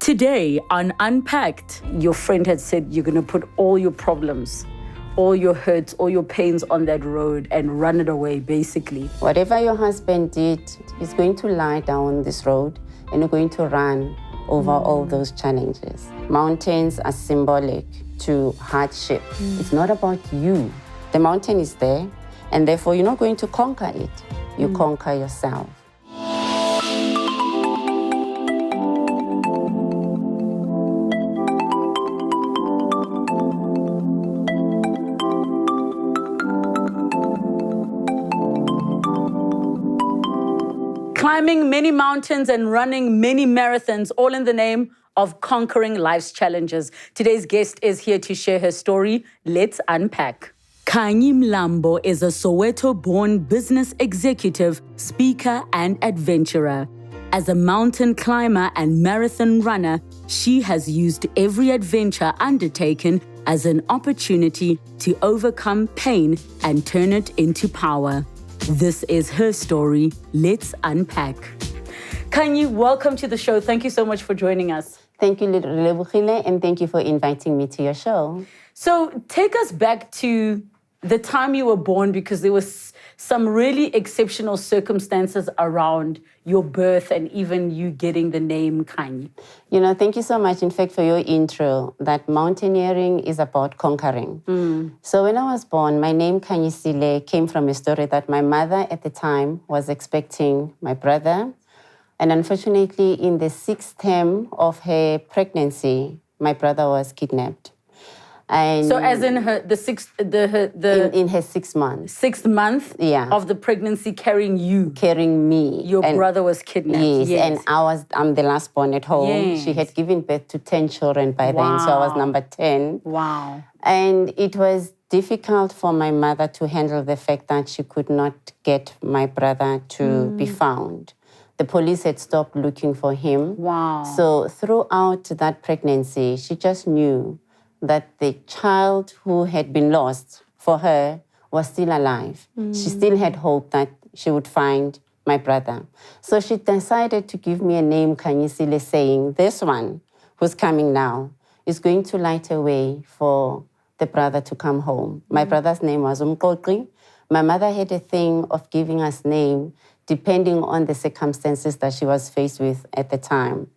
Today on Unpacked, your friend had said you're going to put all your problems, all your hurts, all your pains on that road and run it away, basically. Whatever your husband did, he's going to lie down this road and you're going to run over all those challenges. Mountains are symbolic to hardship. It's not about you. The mountain is there, and therefore you're not going to conquer it. You conquer yourself. Climbing many mountains and running many marathons, all in the name of conquering life's challenges. Today's guest is here to share her story. Let's unpack. Khanyi Mlambo is a Soweto-born business executive, speaker, and adventurer. As a mountain climber and marathon runner, she has used every adventure undertaken as an opportunity to overcome pain and turn it into power. This is her story. Let's unpack. Khanyi, welcome to the show. Thank you so much for joining us. Thank you, Relebogile, and thank you for inviting me to your show. So take us back to the time you were born, because there was some really exceptional circumstances around your birth and even you getting the name Khanyi. You know, thank you so much, in fact, for your intro, that mountaineering is about conquering. So when I was born, my name Kanyes came from a story that my mother at the time was expecting my brother. And unfortunately, in the 6th term of her pregnancy, my brother was kidnapped. And So as in her in her 6 months. 6th month of the pregnancy, carrying me. Your brother was kidnapped. Yes, and I'm the last born at home. Yes. She had given birth to 10 children by then, so I was number 10. Wow. And it was difficult for my mother to handle the fact that she could not get my brother to be found. The police had stopped looking for him. Wow. So throughout that pregnancy, she just knew that the child who had been lost for her was still alive. She still had hope that she would find my brother. So she decided to give me a name, Kanyes, saying, this one who's coming now is going to light a way for the brother to come home. My brother's name was Umqoqi. My mother had a thing of giving us name depending on the circumstances that she was faced with at the time.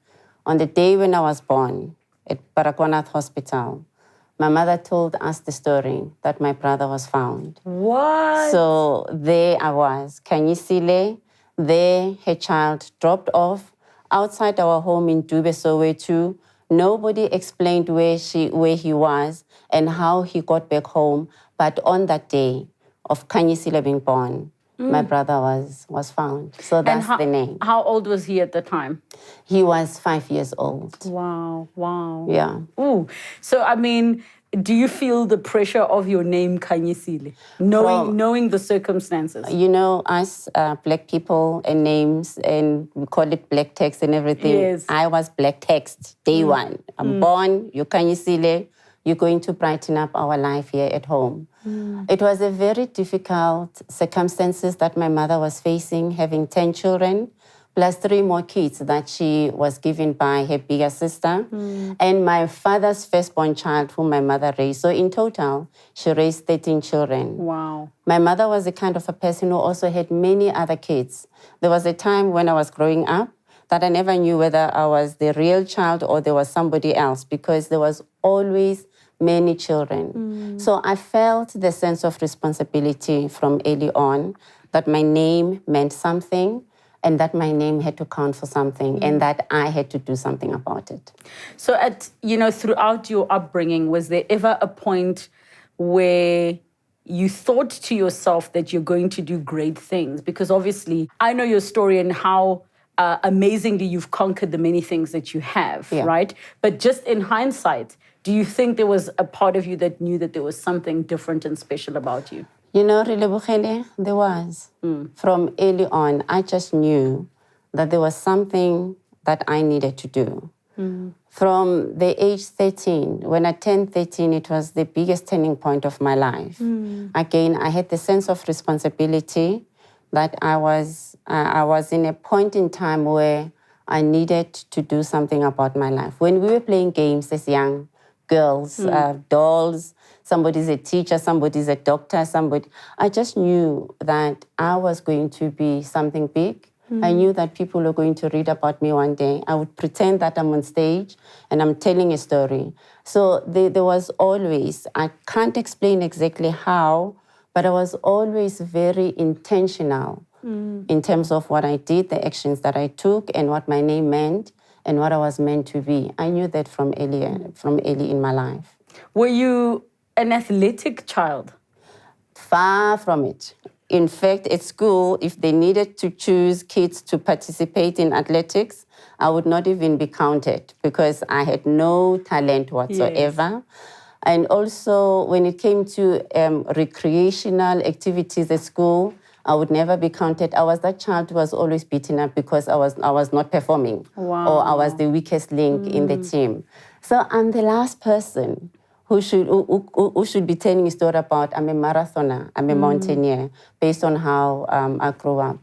On the day when I was born at Baragwanath Hospital, my mother told us the story that my brother was found. What? So there I was, Kanyes, there her child dropped off outside our home in Dube, Soweto. Nobody explained where he was and how he got back home. But on that day of Kanyes being born, my brother was found. So that's the name. How old was he at the time? He was 5 years old. Wow, wow. Yeah. Ooh. So, I mean, do you feel the pressure of your name, Kanyes, knowing the circumstances? You know, us black people and names, and we call it black text and everything. Yes. I was black text, day one. I'm born, you're Kanyes, you're going to brighten up our life here at home. It was a very difficult circumstances that my mother was facing, having 10 children, plus 3 more kids that she was given by her bigger sister, and my father's firstborn child, whom my mother raised. So in total, she raised 13 children. Wow. My mother was the kind of a person who also had many other kids. There was a time when I was growing up that I never knew whether I was the real child or there was somebody else, because there was always many children. So I felt the sense of responsibility from early on that my name meant something and that my name had to count for something and that I had to do something about it. So throughout your upbringing, was there ever a point where you thought to yourself that you're going to do great things? Because obviously I know your story and how amazingly you've conquered the many things that you have, right? But just in hindsight, do you think there was a part of you that knew that there was something different and special about you? You know, Relebogile, there was. From early on, I just knew that there was something that I needed to do. From the age 13, when I turned 13, it was the biggest turning point of my life. Again, I had the sense of responsibility that I was in a point in time where I needed to do something about my life. When we were playing games as young girls, dolls, somebody's a teacher, somebody's a doctor, I just knew that I was going to be something big. I knew that people were going to read about me one day. I would pretend that I'm on stage and I'm telling a story. So there was always, I can't explain exactly how, but I was always very intentional in terms of what I did, the actions that I took, and what my name meant, and what I was meant to be. I knew that from early in my life. Were you an athletic child? Far from it. In fact, at school, if they needed to choose kids to participate in athletics, I would not even be counted because I had no talent whatsoever. Yes. And also, when it came to recreational activities at school, I would never be counted. I was that child who was always beaten up because I was not performing. Wow. Or I was the weakest link in the team. So I'm the last person who should be telling a story about I'm a marathoner, I'm a mountaineer, based on how I grew up.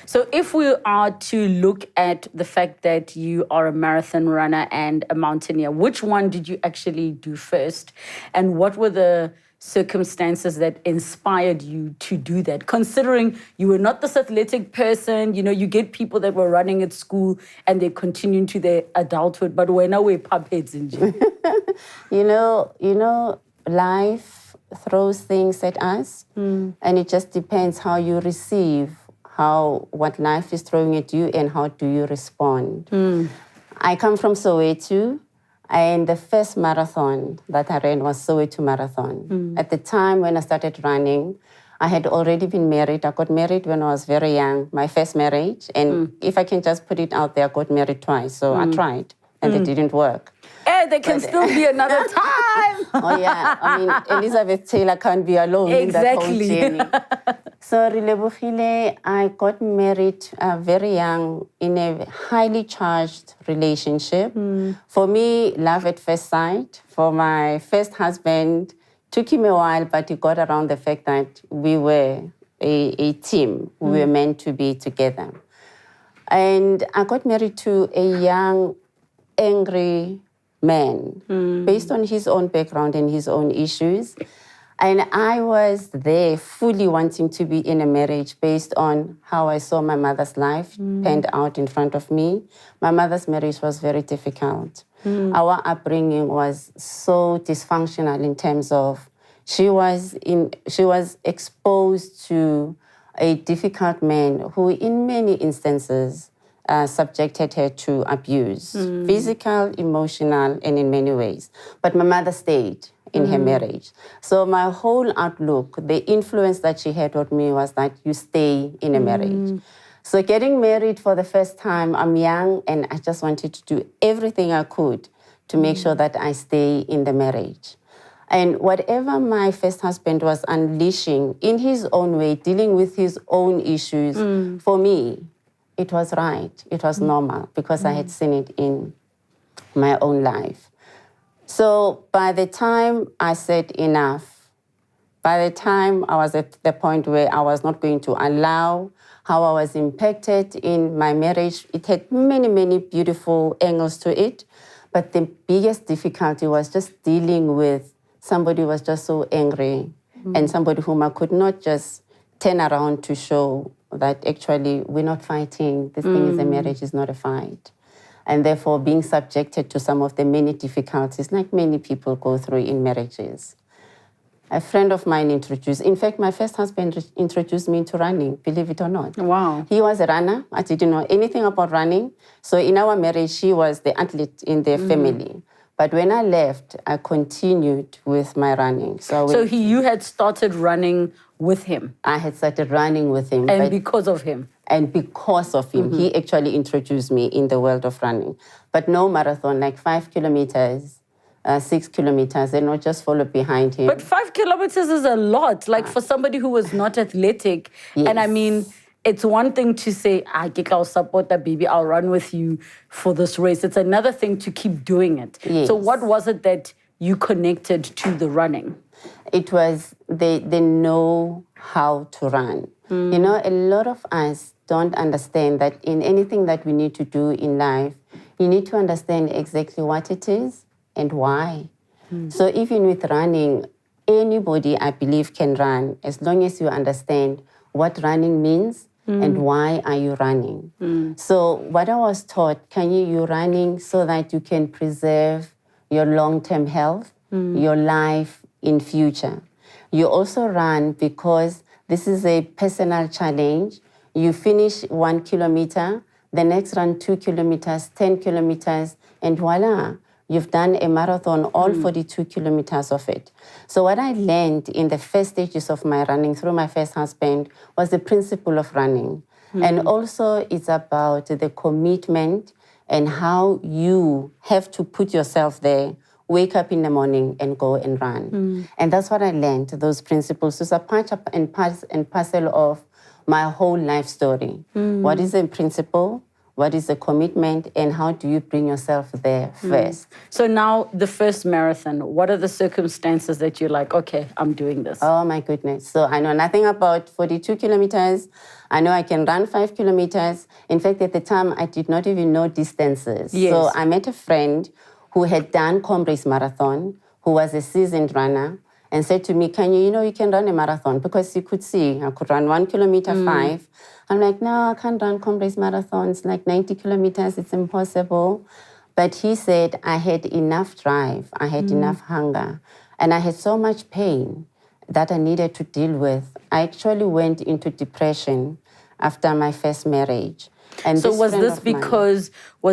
So if we are to look at the fact that you are a marathon runner and a mountaineer, which one did you actually do first? And what were the circumstances that inspired you to do that? Considering you were not this athletic person, you get people that were running at school and they continue to their adulthood, but we're now puppets in jail. Life throws things at us, and it just depends how you receive what life is throwing at you and how do you respond. I come from Soweto, and the first marathon that I ran was Soweto Marathon. At the time when I started running, I had already been married. I got married when I was very young, my first marriage. And if I can just put it out there, I got married twice. So I tried, and it didn't work. There can still be another time. Oh, yeah. I mean, Elizabeth Taylor can't be alone in that whole journey. So, Relebogile, I got married very young in a highly charged relationship. For me, love at first sight. For my first husband, took him a while, but he got around the fact that we were a team. We were meant to be together. And I got married to a young, angry man, based on his own background and his own issues. And I was there fully wanting to be in a marriage based on how I saw my mother's life panned out in front of me. My mother's marriage was very difficult. Our upbringing was so dysfunctional in terms of she was exposed to a difficult man who in many instances subjected her to abuse, physical, emotional, and in many ways. But my mother stayed in her marriage. So my whole outlook, the influence that she had on me was that you stay in a marriage. So getting married for the first time, I'm young, and I just wanted to do everything I could to make sure that I stay in the marriage. And whatever my first husband was unleashing in his own way, dealing with his own issues, for me, it was right. It was normal because I had seen it in my own life. So by the time I said enough, by the time I was at the point where I was not going to allow how I was impacted in my marriage, it had many, many beautiful angles to it. But the biggest difficulty was just dealing with somebody who was just so angry and somebody whom I could not just turn around to show that actually we're not fighting. This thing is a marriage, is not a fight. And therefore being subjected to some of the many difficulties like many people go through in marriages. A friend of mine in fact, my first husband introduced me to running, believe it or not. Wow. He was a runner. I didn't know anything about running. So in our marriage, he was the athlete in the family. But when I left, I continued with my running. So you had started running with him? I had started running with him. And because of him? And because of him, he actually introduced me in the world of running. But no marathon, like 5 kilometers, 6 kilometers, and not just follow behind him. But 5 kilometers is a lot, like for somebody who was not athletic. Yes. And I mean, it's one thing to say, I'll support that, baby, I'll run with you for this race. It's another thing to keep doing it. Yes. So what was it that you connected to the running? It was they know how to run. You know, a lot of us don't understand that in anything that we need to do in life, you need to understand exactly what it is and why. So even with running, anybody, I believe, can run as long as you understand what running means and why are you running. So what I was taught, Khanyi, you're running so that you can preserve your long-term health, your life in future. You also run because this is a personal challenge. You finish 1 kilometer, the next run 2 kilometers, 10 kilometers, and voila, you've done a marathon, all 42 kilometers of it. So what I learned in the first stages of my running through my first husband was the principle of running. And also it's about the commitment and how you have to put yourself there, wake up in the morning and go and run. And that's what I learned, those principles. It's a part and parcel of my whole life story. What is the principle? What is the commitment? And how do you bring yourself there first? So now the first marathon, what are the circumstances that you're like, okay, I'm doing this? Oh my goodness. So I know nothing about 42 kilometers. I know I can run 5 kilometers. In fact, at the time, I did not even know distances. Yes. So I met a friend who had done Comrades marathon, who was a seasoned runner, and said to me, Khanyi, you know, you can run a marathon, because you could see I could run 1 kilometer, 5. I'm like, no, I can't run Comrades marathons, like 90 kilometers, it's impossible. But he said, I had enough drive, I had enough hunger, and I had so much pain that I needed to deal with. I actually went into depression after my first marriage. And so was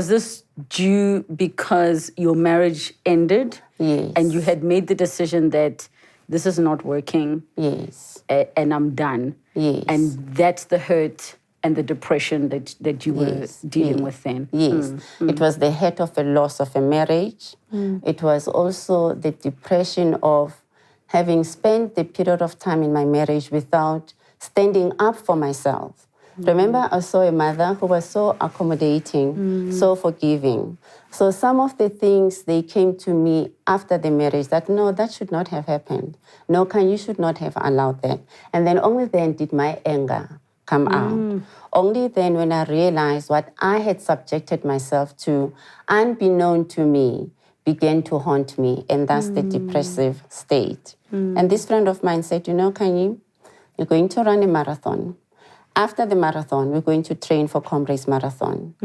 this due because your marriage ended? Yes. And you had made the decision that this is not working? Yes. And I'm done? Yes. And that's the hurt and the depression that you were dealing with then? Yes. It was the hurt of a loss of a marriage. It was also the depression of having spent the period of time in my marriage without standing up for myself. Remember, I saw a mother who was so accommodating, so forgiving. So some of the things, they came to me after the marriage that, no, that should not have happened. No, you should not have allowed that. And then only then did my anger come out. Only then when I realized what I had subjected myself to, unbeknown to me, began to haunt me, and that's the depressive state. And this friend of mine said, you know, Khanyi, you're going to run a marathon. After the marathon, we're going to train for Comrades marathon.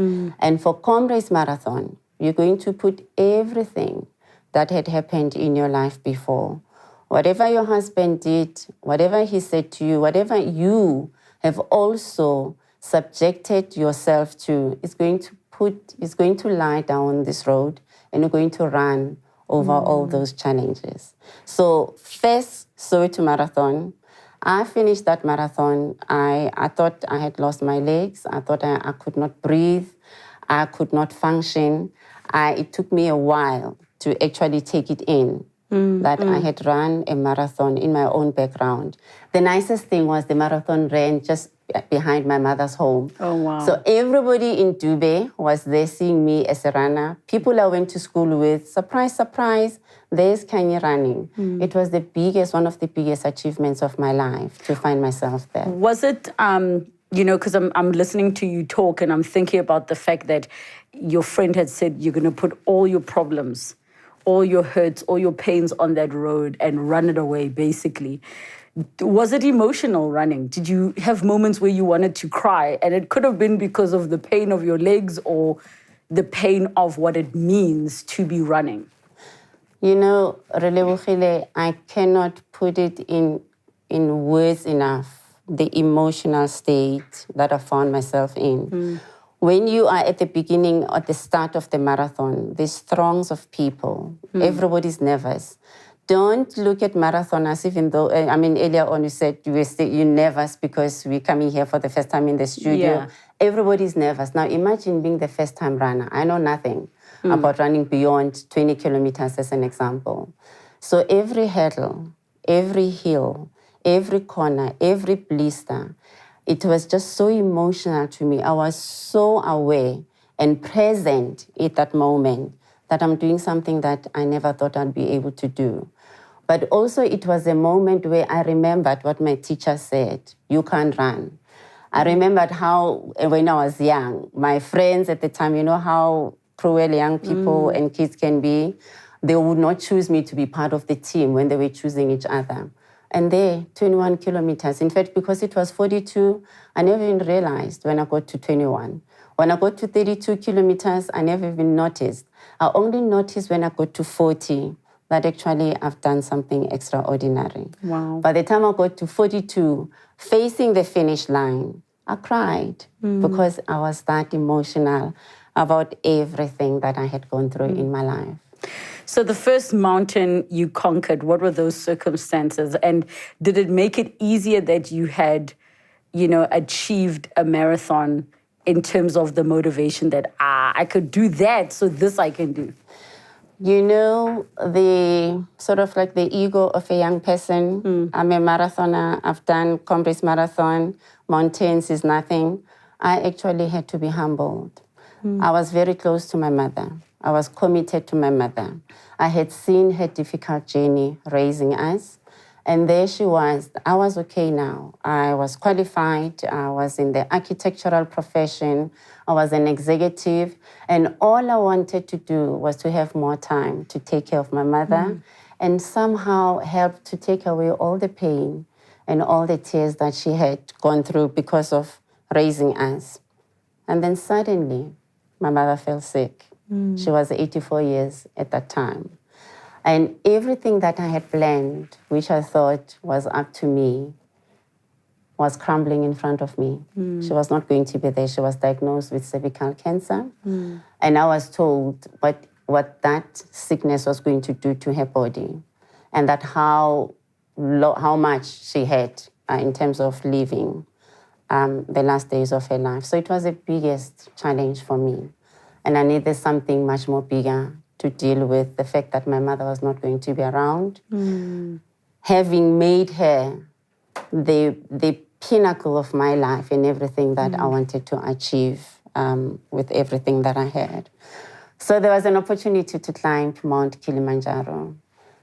And for Comrades marathon, you're going to put everything that had happened in your life before. Whatever your husband did, whatever he said to you, whatever you have also subjected yourself to, is going to lie down this road, and you're going to run over all those challenges. So first, Soweto marathon, I finished that marathon. I thought I had lost my legs. I thought I could not breathe. I could not function. It took me a while to actually take it in that I had run a marathon in my own background. The nicest thing was the marathon ran just behind my mother's home. Oh, wow. So everybody in Dube was there seeing me as a runner. People I went to school with, surprise, surprise, there's Khanyi running. It was one of the biggest achievements of my life to find myself there. Was it, you know, because I'm listening to you talk and I'm thinking about the fact that your friend had said you're going to put all your problems, all your hurts, all your pains on that road and run it away, basically. Was it emotional running? Did you have moments where you wanted to cry? And it could have been because of the pain of your legs or the pain of what it means to be running. You know, Relebogile, I cannot put it in words enough, the emotional state that I found myself in. When you are at the beginning, at the start of the marathon, there's throngs of people. Everybody's nervous. Don't look at marathoners, even though, earlier on you said you're nervous because we're coming here for the first time in the studio. Yeah. Everybody's nervous. Now imagine being the first time runner. I know nothing about running beyond 20 kilometers as an example. So every hurdle, every hill, every corner, every blister, it was just so emotional to me. I was so aware and present at that moment that I'm doing something that I never thought I'd be able to do. But also it was a moment where I remembered what my teacher said, you can't run. I remembered how, when I was young, my friends at the time, you know how cruel young people and kids can be. They would not choose me to be part of the team when they were choosing each other. And there, 21 kilometers. In fact, because it was 42, I never even realized when I got to 21. When I got to 32 kilometers, I never even noticed. I only noticed when I got to 40 that actually I've done something extraordinary. Wow. By the time I got to 42, facing the finish line, I cried because I was that emotional about everything that I had gone through in my life. So the first mountain you conquered, what were those circumstances? And did it make it easier that you had, achieved a marathon in terms of the motivation that, I could do that, so this I can do? You know, the sort of like the ego of a young person. I'm a marathoner. I've done Comrades marathon. Mountains is nothing. I actually had to be humbled. I was very close to my mother. I was committed to my mother. I had seen her difficult journey raising us. And there she was. I was okay now. I was qualified. I was in the architectural profession. I was an executive. And all I wanted to do was to have more time to take care of my mother and somehow help to take away all the pain and all the tears that she had gone through because of raising us. And then suddenly, my mother fell sick. She was 84 years at that time. And everything that I had planned, which I thought was up to me, was crumbling in front of me. She was not going to be there. She was diagnosed with cervical cancer. And I was told what that sickness was going to do to her body and that how much she had in terms of living the last days of her life. So it was the biggest challenge for me. And I needed something much more bigger to deal with the fact that my mother was not going to be around. Having made her the pinnacle of my life and everything that I wanted to achieve with everything that I had. So there was an opportunity to climb Mount Kilimanjaro.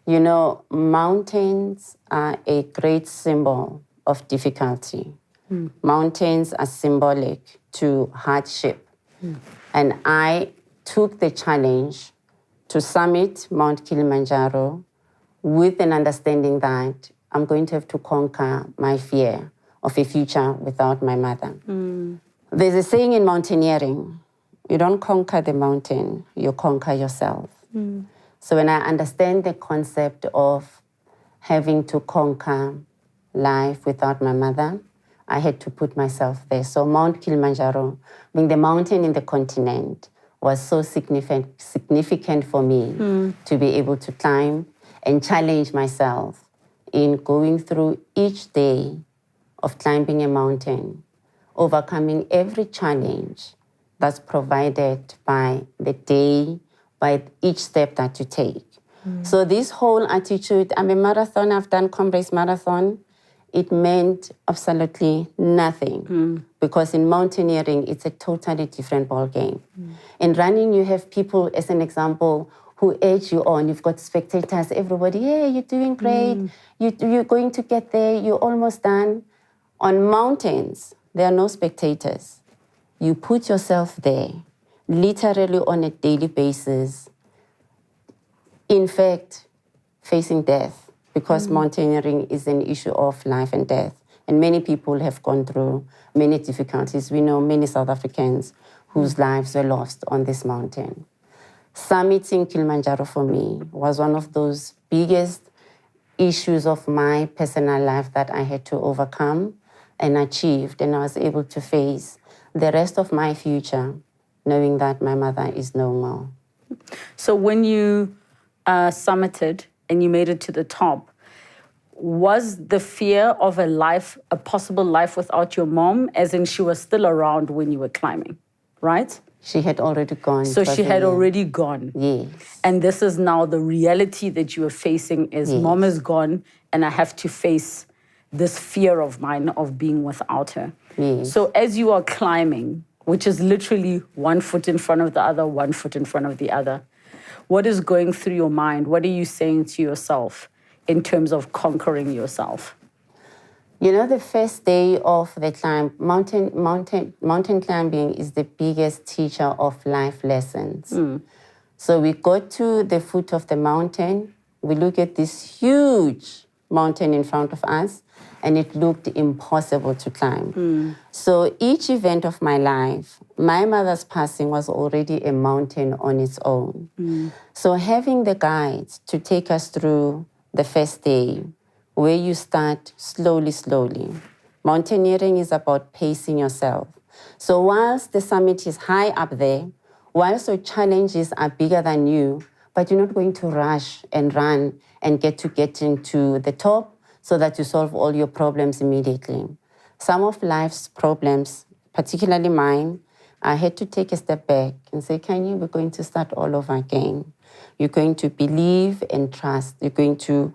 You know, mountains are a great symbol of difficulty. Mountains are symbolic to hardship. And I took the challenge to summit Mount Kilimanjaro with an understanding that I'm going to have to conquer my fear of a future without my mother. There's a saying in mountaineering, you don't conquer the mountain, you conquer yourself. So when I understand the concept of having to conquer life without my mother, I had to put myself there. So Mount Kilimanjaro, being the mountain in the continent, was so significant for me to be able to climb and challenge myself in going through each day of climbing a mountain, overcoming every challenge that's provided by the day, by each step that you take. So this whole attitude, I'm a marathoner, I've done Comrades marathon, it meant absolutely nothing because in mountaineering, it's a totally different ballgame. In running, you have people, as an example, who urge you on. You've got spectators, everybody, hey, you're doing great. You're going to get there. You're almost done. On mountains, there are no spectators. You put yourself there, literally on a daily basis. In fact, facing death. Because mountaineering is an issue of life and death. And many people have gone through many difficulties. We know many South Africans whose lives were lost on this mountain. Summiting Kilimanjaro for me was one of those biggest issues of my personal life that I had to overcome and achieved. And I was able to face the rest of my future knowing that my mother is no more. So when you summited and you made it to the top, was the fear of a possible life without your mom, as in she was still around when you were climbing, right? She had already gone. So she had already gone. Yes. And this is now the reality that you are facing is mom is gone and I have to face this fear of mine of being without her. Yes. So as you are climbing, which is literally one foot in front of the other, one foot in front of the other, what is going through your mind? What are you saying to yourself? in terms of conquering yourself? You know, the first day of the climb, mountain climbing is the biggest teacher of life lessons. So we go to the foot of the mountain, we look at this huge mountain in front of us, and it looked impossible to climb. So each event of my life, my mother's passing was already a mountain on its own. So having the guides to take us through the first day, where you start slowly. Mountaineering is about pacing yourself. So whilst the summit is high up there, whilst your challenges are bigger than you, but you're not going to rush and run and get into the top so that you solve all your problems immediately. Some of life's problems, particularly mine, I had to take a step back and say, Kanye, we're going to start all over again. You're going to believe and trust. You're going to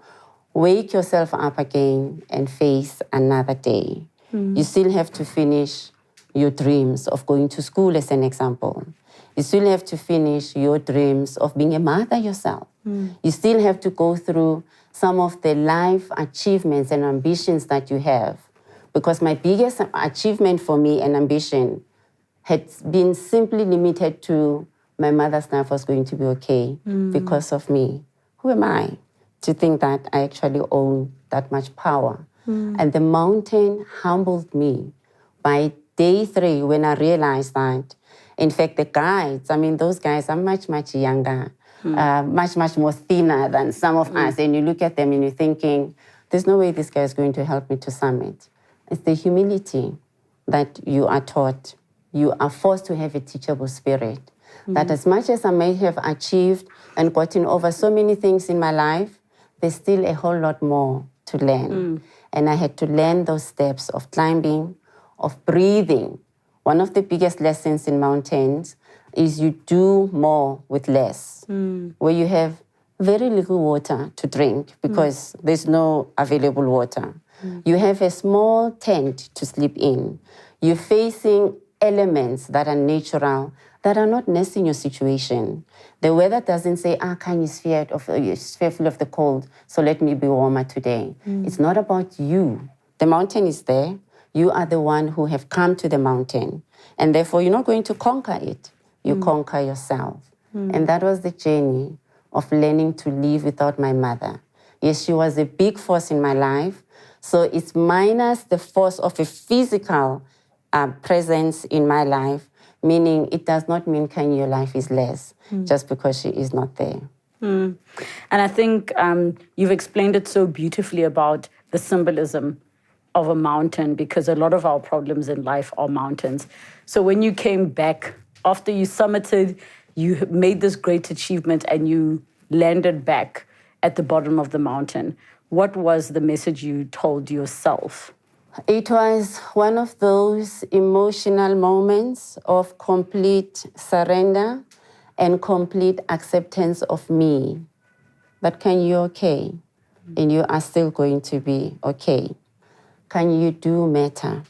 wake yourself up again and face another day. You still have to finish your dreams of going to school, as an example. You still have to finish your dreams of being a mother yourself. You still have to go through some of the life achievements and ambitions that you have. Because my biggest achievement for me and ambition had been simply limited to my mother's life was going to be okay because of me. Who am I to think that I actually own that much power? And the mountain humbled me. By day 3, when I realized that, in fact, the guides, I mean, those guys are much younger, much more thinner than some of us. And you look at them and you're thinking, there's no way this guy is going to help me to summit. It's the humility that you are taught. You are forced to have a teachable spirit. That as much as I may have achieved and gotten over so many things in my life, there's still a whole lot more to learn. And I had to learn those steps of climbing, of breathing. One of the biggest lessons in mountains is you do more with less, where you have very little water to drink because there's no available water. You have a small tent to sleep in. You're facing elements that are natural, that are not nursing your situation. The weather doesn't say, Khanyi is fearful of the cold, so let me be warmer today. It's not about you. The mountain is there. You are the one who have come to the mountain. And therefore, you're not going to conquer it. You conquer yourself. And that was the journey of learning to live without my mother. Yes, she was a big force in my life. So it's minus the force of a physical presence in my life, meaning it does not mean Khanyi, your life is less just because she is not there. And I think you've explained it so beautifully about the symbolism of a mountain, because a lot of our problems in life are mountains. So when you came back, after you summited, you made this great achievement and you landed back at the bottom of the mountain. What was the message you told yourself? It was one of those emotional moments of complete surrender and complete acceptance of me. But Khanyi, you're okay, and you are still going to be okay. Khanyi, you do matter,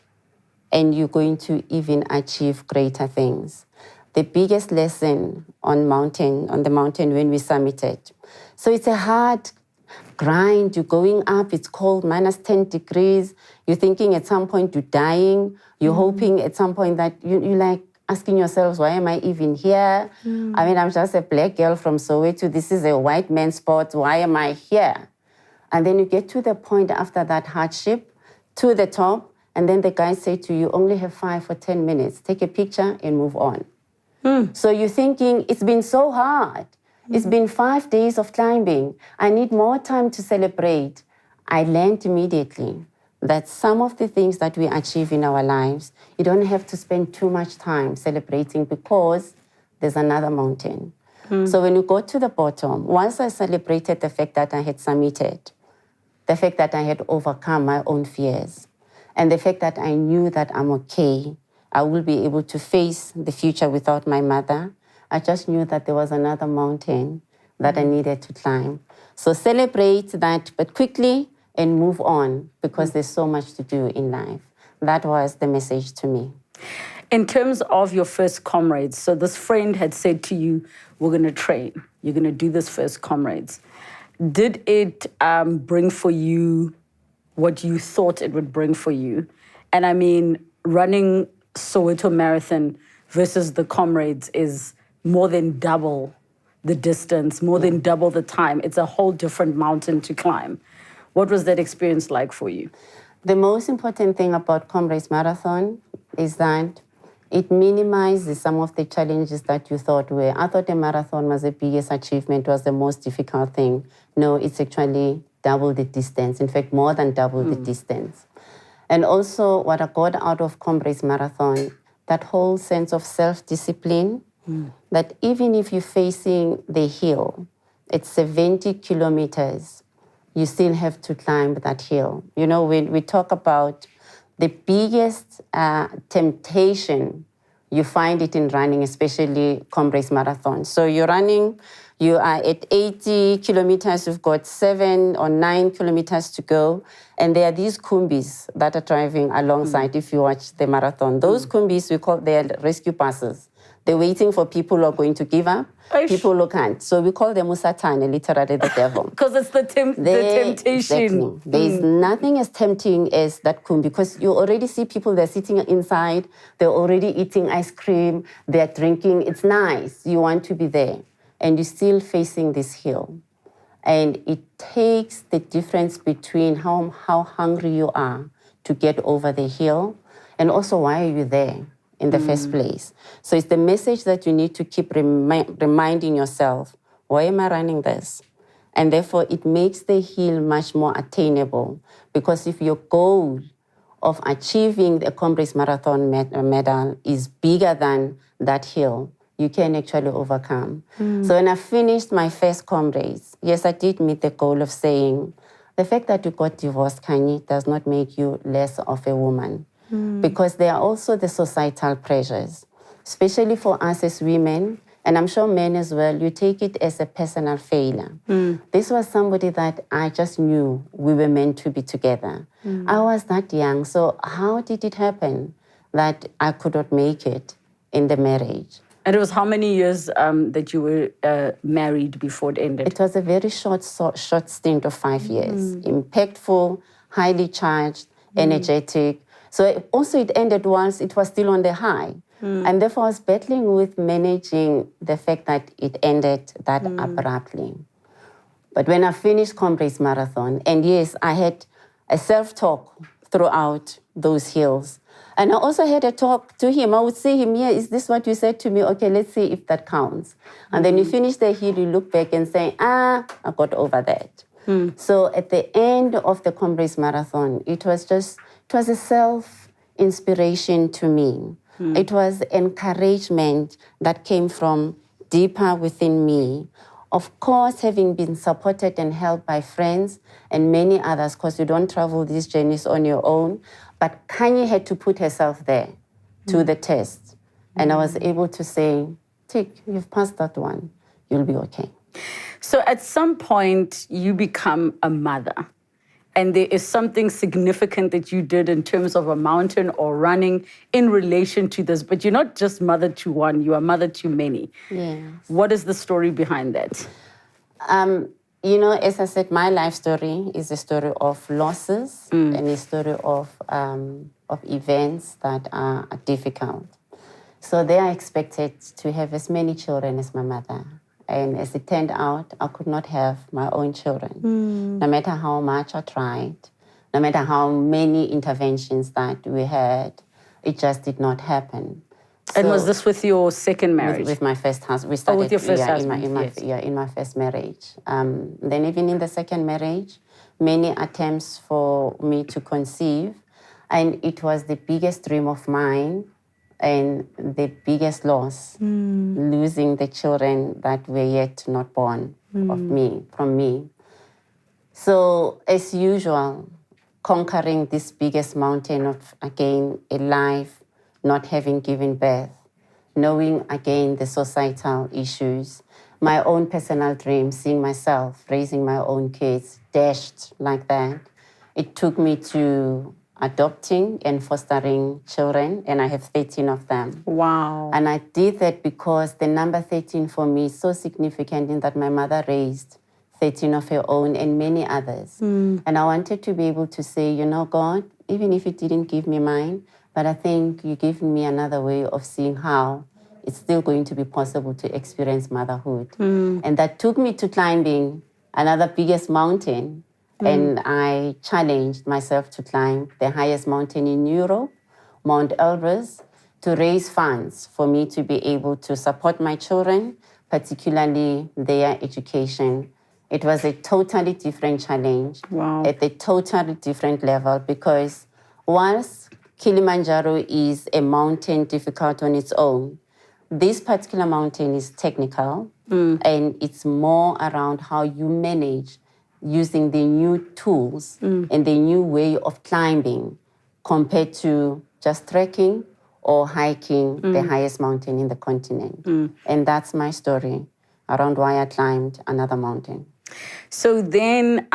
and you're going to even achieve greater things. The biggest lesson on the mountain when we summited. So it's a hard grind. You're going up, it's cold, minus 10 degrees. You're thinking at some point you're dying. You're hoping at some point that you're like asking yourselves, why am I even here? I mean, I'm just a black girl from Soweto. This is a white man's sport. Why am I here? And then you get to the point after that hardship, to the top, and then the guys say to you, only have 5 or 10 minutes. Take a picture and move on. So you're thinking, it's been so hard. It's been 5 days of climbing. I need more time to celebrate. I learned immediately that some of the things that we achieve in our lives, you don't have to spend too much time celebrating because there's another mountain. So when you go to the bottom, once I celebrated the fact that I had summited, the fact that I had overcome my own fears, and the fact that I knew that I'm okay, I will be able to face the future without my mother, I just knew that there was another mountain that I needed to climb. So celebrate that, but quickly, and move on, because there's so much to do in life. That was the message to me. In terms of your first Comrades, so this friend had said to you, we're going to train. You're going to do this first Comrades. Did it bring for you what you thought it would bring for you? And I mean, running Soweto Marathon versus the Comrades is more than double the distance, more than double the time. It's a whole different mountain to climb. What was that experience like for you? The most important thing about Comrades Marathon is that it minimizes some of the challenges that you thought were. I thought the marathon was the biggest achievement, was the most difficult thing. No, it's actually double the distance. In fact, more than double the distance. And also what I got out of Comrades Marathon, that whole sense of self-discipline, that even if you're facing the hill, it's 70 kilometers, you still have to climb that hill. You know, when we talk about the biggest temptation, you find it in running, especially Comrades Marathon. So you're running, you are at 80 kilometers, you've got 7 or 9 kilometers to go, and there are these kumbis that are driving alongside if you watch the marathon. Those kumbis, we call them rescue buses. They're waiting for people who are going to give up, people who can't. So we call them Usatane, literally the devil. Because it's the temptation. Exactly. There's nothing as tempting as that kumbi, because you already see people, they're sitting inside, they're already eating ice cream, they're drinking. It's nice. You want to be there. And you're still facing this hill. And it takes the difference between how hungry you are to get over the hill, and also why are you there in the first place. So it's the message that you need to keep reminding yourself, why am I running this? And therefore, it makes the hill much more attainable, because if your goal of achieving the Comrades Marathon medal is bigger than that hill, you can actually overcome. So when I finished my first Comrades, yes, I did meet the goal of saying, the fact that you got divorced, Khanyi, does not make you less of a woman. Because there are also the societal pressures, especially for us as women, and I'm sure men as well, you take it as a personal failure. This was somebody that I just knew we were meant to be together. I was that young, so how did it happen that I could not make it in the marriage? And it was how many years that you were married before it ended? It was a very short stint of 5 years. Impactful, highly charged, energetic. So it ended once it was still on the high. And therefore I was battling with managing the fact that it ended that abruptly. But when I finished Comrades Marathon, and yes, I had a self-talk throughout those hills. And I also had a talk to him. I would say him, yeah, is this what you said to me? Okay, let's see if that counts. And then you finish the hill, you look back and say, I got over that. So at the end of the Comrades Marathon, it was a self-inspiration to me. It was encouragement that came from deeper within me. Of course, having been supported and helped by friends and many others, because you don't travel these journeys on your own. But Kanye had to put herself there to the test. And I was able to say, Tick, you've passed that one. You'll be okay. So at some point, you become a mother. And there is something significant that you did in terms of a mountain or running in relation to this. But you're not just mother to one, you are mother to many. Yes. What is the story behind that? You know, as I said, my life story is a story of losses and a story of events that are difficult. So they are expected to have as many children as my mother. And as it turned out, I could not have my own children. No matter how much I tried, no matter how many interventions that we had, it just did not happen. And was this with your second marriage? With my first husband. We started, with your first husband, in my first marriage. Then even in the second marriage, many attempts for me to conceive. And it was the biggest dream of mine and the biggest loss, losing the children that were yet not born from me. So as usual, conquering this biggest mountain of, again, a life, not having given birth, knowing, again, the societal issues, my own personal dreams, seeing myself raising my own kids, dashed like that. It took me to adopting and fostering children, and I have 13 of them. Wow. And I did that because the number 13 for me is so significant in that my mother raised 13 of her own, and many others. And I wanted to be able to say, you know, God, even if you didn't give me mine, but I think you gave me another way of seeing how it's still going to be possible to experience motherhood. And that took me to climbing another biggest mountain. And I challenged myself to climb the highest mountain in Europe, Mount Elbrus, to raise funds for me to be able to support my children, particularly their education. It was a totally different challenge, at a totally different level, because whilst Kilimanjaro is a mountain difficult on its own, this particular mountain is technical, and it's more around how you manage using the new tools and the new way of climbing compared to just trekking or hiking the highest mountain in the continent. And that's my story around why I climbed another mountain. So then,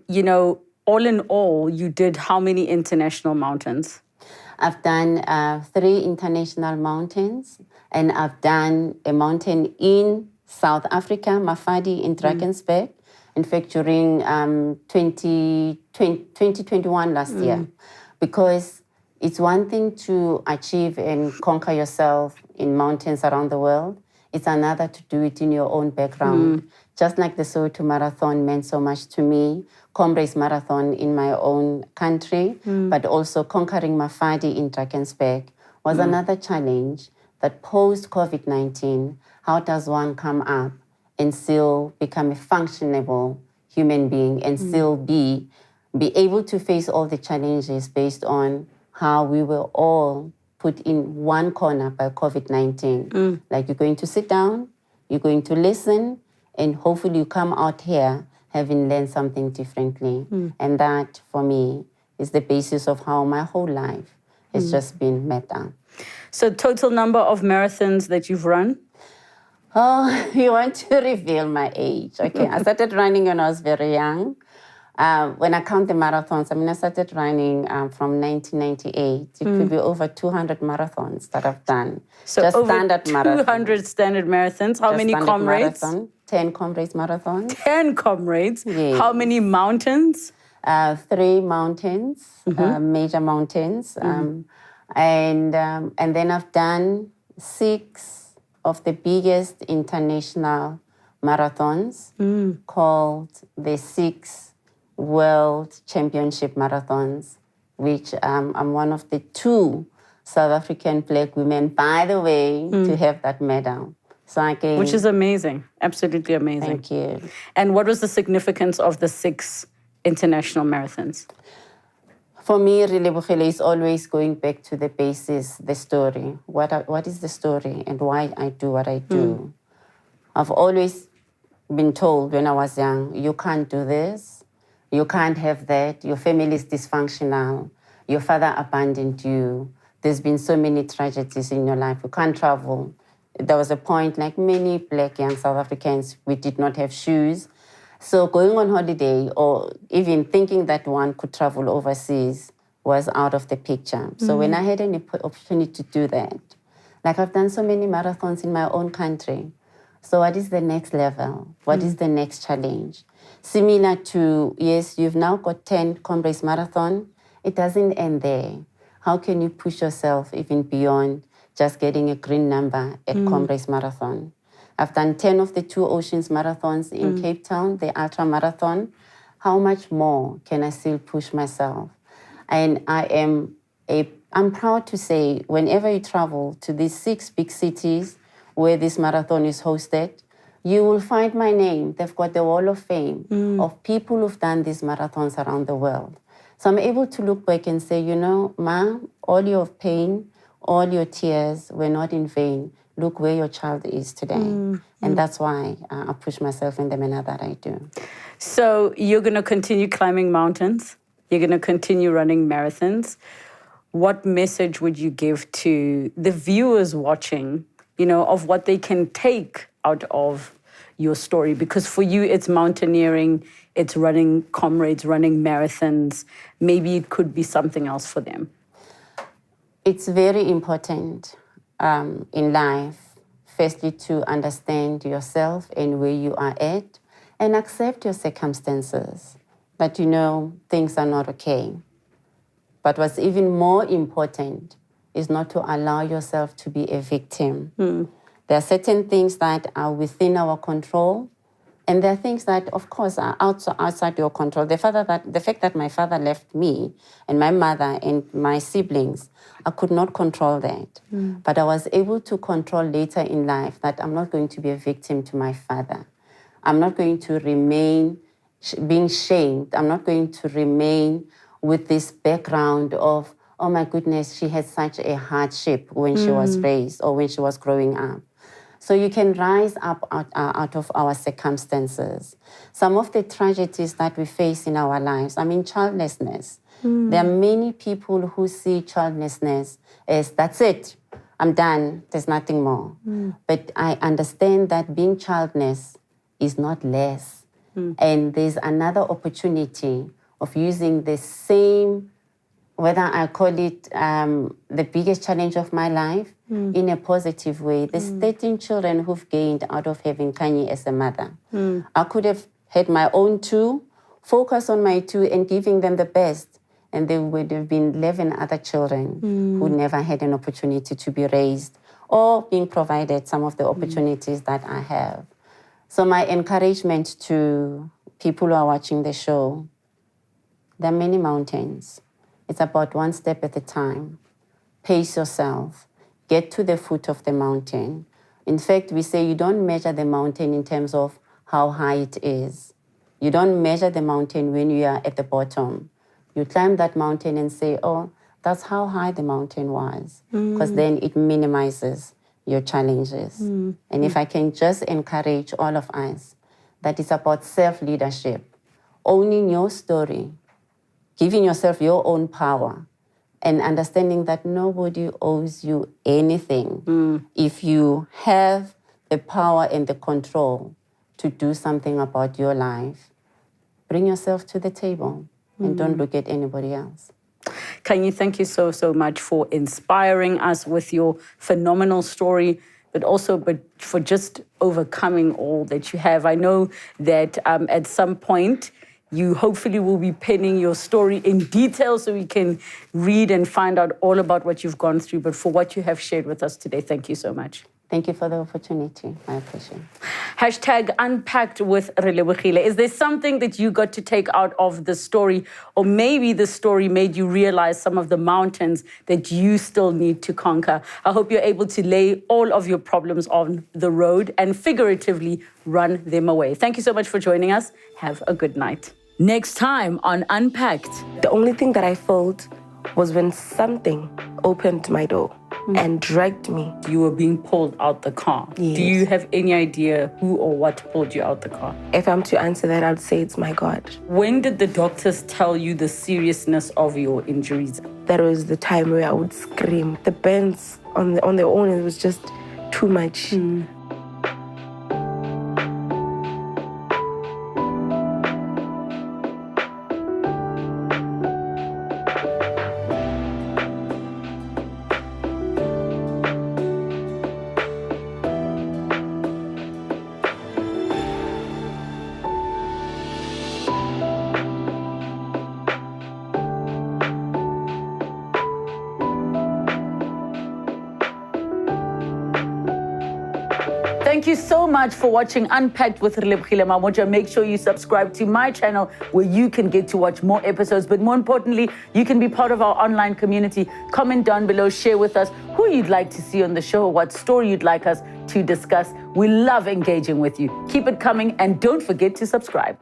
you know, all in all, you did how many international mountains? I've done 3 international mountains, and I've done a mountain in South Africa, Mafadi in Drakensberg, in fact, during 2021 last year. Because it's one thing to achieve and conquer yourself in mountains around the world. It's another to do it in your own background. Just like the Soweto Marathon meant so much to me, Comrades Marathon in my own country, but also conquering Mafadi in Drakensberg was another challenge that post-COVID-19, how does one come up and still become a functionable human being and still be able to face all the challenges based on how we were all put in one corner by COVID-19. Like, you're going to sit down, you're going to listen, and hopefully you come out here having learned something differently. And that, for me, is the basis of how my whole life has just been mapped out. So total number of marathons that you've run? Oh, you want to reveal my age. Okay, I started running when I was very young. When I count the marathons, I started running from 1998. It could be over 200 marathons that I've done. So just over standard 200 marathons. standard marathons. How Just many standard comrades? Marathon, 10 Comrades marathons. 10 comrades. Yes. How many mountains? 3 mountains, major mountains. And then I've done 6 of the biggest international marathons called the 6 World Championship Marathons, which I'm one of the 2 South African Black women, by the way, to have that medal. So Which is amazing, absolutely amazing. Thank you. And what was the significance of the 6 international marathons? For me, Relebogile is always going back to the basis, the story. What is the story and why I do what I do? I've always been told when I was young, you can't do this, you can't have that, your family is dysfunctional, your father abandoned you, there's been so many tragedies in your life, you can't travel. There was a point, like many Black young South Africans, we did not have shoes. So going on holiday or even thinking that one could travel overseas was out of the picture. So when I had an opportunity to do that, like I've done so many marathons in my own country. So what is the next level? What is the next challenge? Similar to, yes, you've now got 10 Comrades Marathon. It doesn't end there. How can you push yourself even beyond just getting a green number at Comrades Marathon? I've done 10 of the 2 Oceans Marathons in Cape Town, the Ultra Marathon. How much more can I still push myself? And I'm proud to say, whenever you travel to these 6 big cities where this marathon is hosted, you will find my name. They've got the Wall of Fame of people who've done these marathons around the world. So I'm able to look back and say, you know, Ma, all your pain, all your tears were not in vain. Look where your child is today. And that's why I push myself in the manner that I do. So you're going to continue climbing mountains. You're going to continue running marathons. What message would you give to the viewers watching, you know, of what they can take out of your story? Because for you, it's mountaineering, it's running Comrades, running marathons. Maybe it could be something else for them. It's very important in life, firstly, to understand yourself and where you are at, and accept your circumstances, that things are not okay. But what's even more important is not to allow yourself to be a victim. There are certain things that are within our control, and there are things that, of course, are outside your control. The fact that my father left me and my mother and my siblings, I could not control that. But I was able to control later in life that I'm not going to be a victim to my father. I'm not going to remain being shamed. I'm not going to remain with this background of, oh my goodness, she had such a hardship when she was raised or when she was growing up. So you can rise up out of our circumstances. Some of the tragedies that we face in our lives, childlessness. There are many people who see childlessness as, that's it, I'm done, there's nothing more. But I understand that being childless is not less. And there's another opportunity of using the same, whether I call it the biggest challenge of my life, in a positive way. There's 13 children who've gained out of having Khanyi as a mother. I could have had my own 2, focus on my 2 and giving them the best. And there would have been 11 other children who never had an opportunity to be raised or being provided some of the opportunities that I have. So my encouragement to people who are watching the show, there are many mountains. It's about one step at a time. Pace yourself. Get to the foot of the mountain. In fact, we say you don't measure the mountain in terms of how high it is. You don't measure the mountain when you are at the bottom. You climb that mountain and say, oh, that's how high the mountain was. Because then it minimizes your challenges. And if I can just encourage all of us, that it's about self-leadership, owning your story, giving yourself your own power, and understanding that nobody owes you anything. If you have the power and the control to do something about your life, bring yourself to the table and don't look at anybody else. Khanyi, thank you so much for inspiring us with your phenomenal story, but for just overcoming all that you have. I know that at some point, you hopefully will be penning your story in detail so we can read and find out all about what you've gone through. But for what you have shared with us today, thank you so much. Thank you for the opportunity. I appreciate # it. Unpacked with Relebogile. Is there something that you got to take out of the story, or maybe the story made you realize some of the mountains that you still need to conquer? I hope you're able to lay all of your problems on the road and figuratively run them away. Thank you so much for joining us. Have a good night. Next time on Unpacked. The only thing that I felt was when something opened my door and dragged me. You were being pulled out the car. Yes. Do you have any idea who or what pulled you out the car? If I'm to answer that, I'd say it's my God. When did the doctors tell you the seriousness of your injuries? That was the time where I would scream. The burns on their own, it was just too much. Thank you so much for watching Unpacked with Relebogile Mamoja. Make sure you subscribe to my channel where you can get to watch more episodes. But more importantly, you can be part of our online community. Comment down below, share with us who you'd like to see on the show, what story you'd like us to discuss. We love engaging with you. Keep it coming and don't forget to subscribe.